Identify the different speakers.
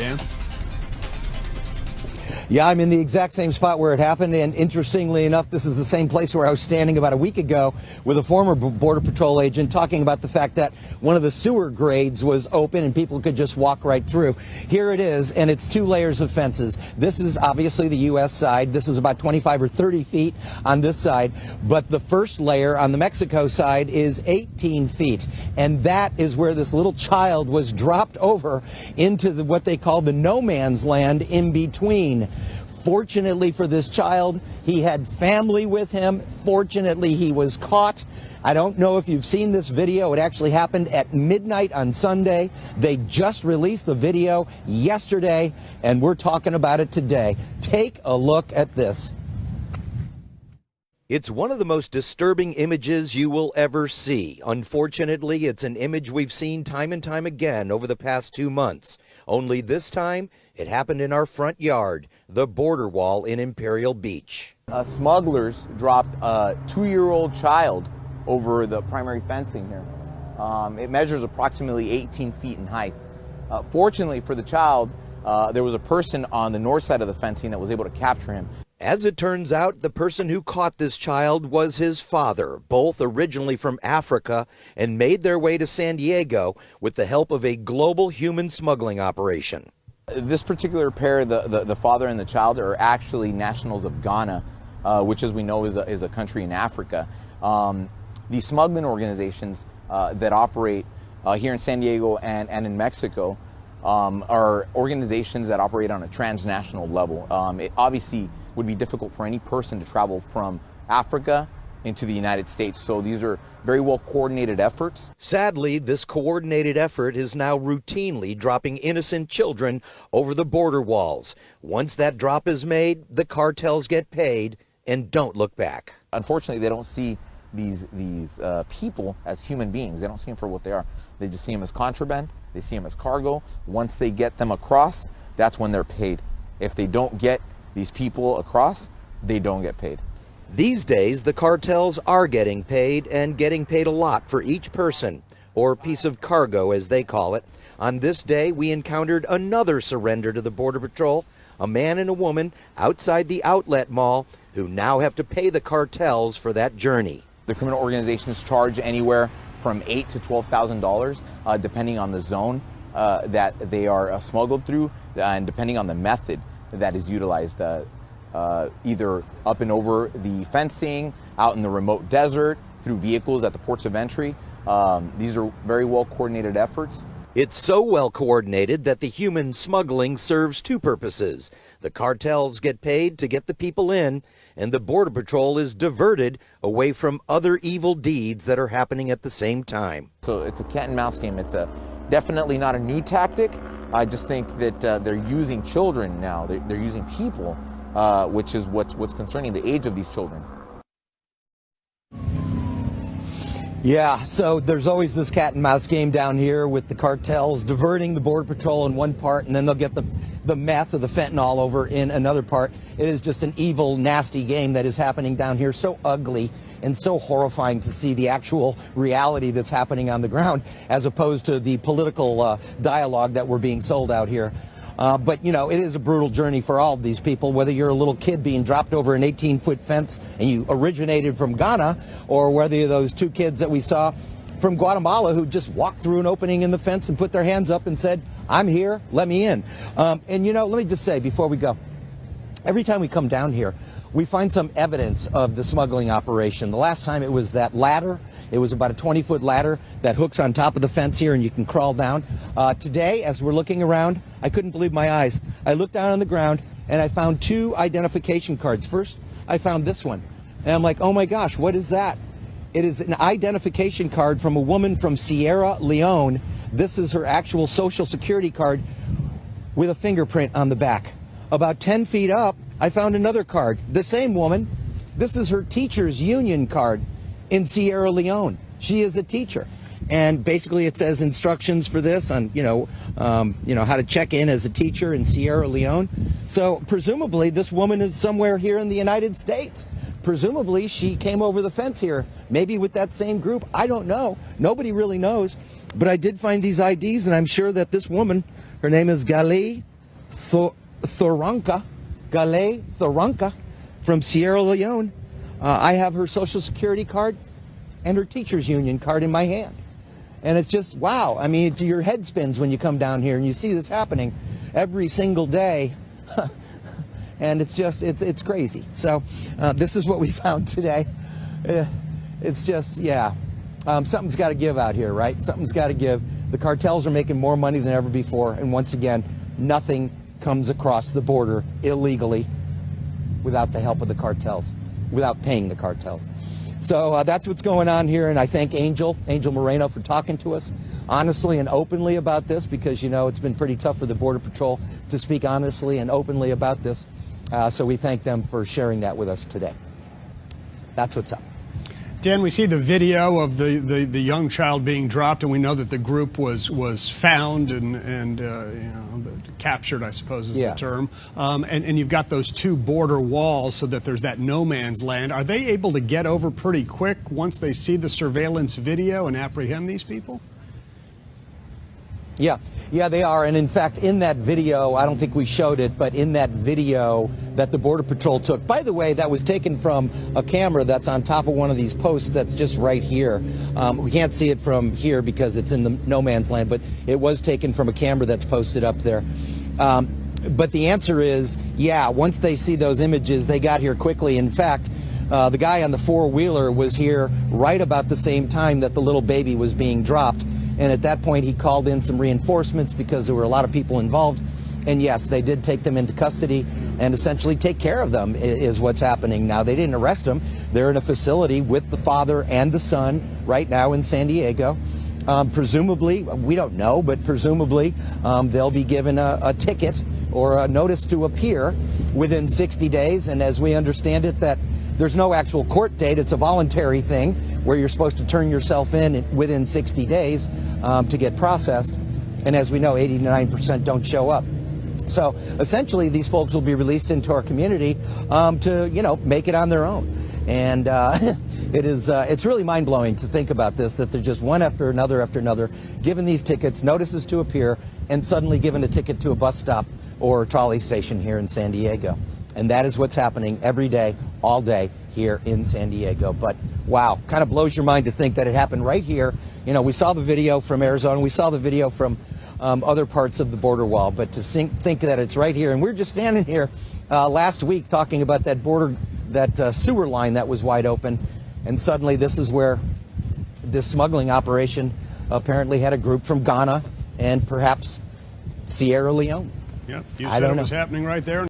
Speaker 1: Dan?
Speaker 2: Yeah, I'm in the exact same spot where it happened, and interestingly enough, this is the same place where I was standing about a week ago with a former Border Patrol agent talking about the fact that one of the sewer grades was open and people could just walk right through. Here it is, and it's 2 layers of fences. This is obviously the U.S. side. This is about 25 or 30 feet on this side, but the first layer on the Mexico side is 18 feet, and that is where this little child was dropped over into what they call the no man's land in between. Fortunately for this child, he had family with him. Fortunately, he was caught. I don't know if you've seen this video. It actually happened at midnight on Sunday. They just released the video yesterday, and we're talking about it today. Take a look at this.
Speaker 3: It's one of the most disturbing images you will ever see. Unfortunately, it's an image we've seen time and time again over the past 2 months. Only this time, it happened in our front yard, the border wall in Imperial Beach.
Speaker 4: Smugglers dropped a 2-year-old child over the primary fencing here. It measures approximately 18 feet in height. Fortunately for the child, there was a person on the north side of the fencing that was able to capture him.
Speaker 3: As it turns out, the person who caught this child was his father, both originally from Africa and made their way to San Diego with the help of a global human smuggling operation.
Speaker 4: This particular pair, the father and the child, are actually nationals of Ghana, which, as we know, is a country in Africa. These smuggling organizations that operate here in San Diego and in Mexico are organizations that operate on a transnational level. It obviously would be difficult for any person to travel from Africa into the United States. So these are very well coordinated efforts.
Speaker 3: Sadly, this coordinated effort is now routinely dropping innocent children over the border walls. Once that drop is made, the cartels get paid and don't look back.
Speaker 4: Unfortunately, they don't see these people as human beings. They don't see them for what they are. They just see them as contraband. They see them as cargo. Once they get them across, that's when they're paid. If they don't get these people across, they don't get paid.
Speaker 3: These days, the cartels are getting paid, and getting paid a lot for each person, or piece of cargo as they call it. On this day, we encountered another surrender to the Border Patrol, a man and a woman outside the outlet mall who now have to pay the cartels for that journey.
Speaker 4: The criminal organizations charge anywhere from $8,000 to $12,000, depending on the zone that they are smuggled through, and depending on the method that is utilized, either up and over the fencing, out in the remote desert, through vehicles at the ports of entry. These are very well coordinated efforts.
Speaker 3: It's so well coordinated that the human smuggling serves 2 purposes. The cartels get paid to get the people in, and the Border Patrol is diverted away from other evil deeds that are happening at the same time.
Speaker 4: So it's a cat and mouse game. It's definitely not a new tactic. I just think that they're using children now. They're using people, which is what's concerning, the age of these children.
Speaker 2: Yeah, so there's always this cat and mouse game down here with the cartels diverting the Border Patrol in one part, and then they'll get the meth or the fentanyl over in another part. It is just an evil, nasty game that is happening down here. So ugly and so horrifying to see the actual reality that's happening on the ground, as opposed to the political dialogue that we're being sold out here. But, you know, it is a brutal journey for all of these people, whether you're a little kid being dropped over an 18-foot fence and you originated from Ghana, or whether you're those 2 kids that we saw from Guatemala who just walked through an opening in the fence and put their hands up and said, "I'm here, let me in." And, you know, let me just say before we go, every time we come down here, we find some evidence of the smuggling operation. The last time it was that ladder. It was about a 20-foot ladder that hooks on top of the fence here, and you can crawl down. Today, as we're looking around, I couldn't believe my eyes. I looked down on the ground, and I found 2 identification cards. First, I found this one, and I'm like, oh my gosh, what is that? It is an identification card from a woman from Sierra Leone. This is her actual social security card with a fingerprint on the back. About 10 feet up, I found another card. The same woman. This is her teacher's union card in Sierra Leone. She is a teacher, and basically it says instructions for this on how to check in as a teacher in Sierra Leone. So presumably this woman is somewhere here in the United States. Presumably she came over the fence here, maybe with that same group. I don't know. Nobody really knows. But I did find these IDs, and I'm sure that this woman, her name is Gali Thoranka, Gale Thoranka from Sierra Leone. I have her Social Security card and her teacher's union card in my hand. And it's just, wow. I mean, your head spins when you come down here and you see this happening every single day. And it's just, it's crazy. So this is what we found today. It's just, yeah, something's got to give out here, right? Something's got to give. The cartels are making more money than ever before. And once again, nothing comes across the border illegally without the help of the cartels, without paying the cartels. So that's what's going on here, and I thank Angel Moreno for talking to us honestly and openly about this, because, you know, it's been pretty tough for the Border Patrol to speak honestly and openly about this. So we thank them for sharing that with us today. That's what's up.
Speaker 1: Dan, we see the video of the young child being dropped, and we know that the group was found and you know, captured, I suppose is the term. And you've got those two border walls so that there's that no man's land. Are they able to get over pretty quick once they see the surveillance video and apprehend these people?
Speaker 2: Yeah, they are. And in fact, in that video, I don't think we showed it, but in that video that the Border Patrol took, by the way, that was taken from a camera that's on top of one of these posts that's just right here. We can't see it from here because it's in the no man's land, but it was taken from a camera that's posted up there. But the answer is, yeah, once they see those images, they got here quickly. In fact, the guy on the four-wheeler was here right about the same time that the little baby was being dropped. And at that point, he called in some reinforcements because there were a lot of people involved. And yes, they did take them into custody and essentially take care of them is what's happening now. They didn't arrest them. They're in a facility with the father and the son right now in San Diego. Presumably, we don't know, but presumably they'll be given a ticket or a notice to appear within 60 days. And as we understand it, that there's no actual court date. It's a voluntary thing where you're supposed to turn yourself in within 60 days to get processed. And as we know, 89% don't show up. So essentially, these folks will be released into our community to, you know, make it on their own. And it's really mind-blowing to think about this, that they're just one after another, given these tickets, notices to appear, and suddenly given a ticket to a bus stop or a trolley station here in San Diego. And that is what's happening every day, all day here in San Diego. But wow, kind of blows your mind to think that it happened right here. You know, we saw the video from Arizona, we saw the video from other parts of the border wall, but to think that it's right here. And we're just standing here last week talking about that sewer line that was wide open, and suddenly this is where this smuggling operation apparently had a group from Ghana and perhaps Sierra Leone.
Speaker 1: Yep, you said it was happening right there.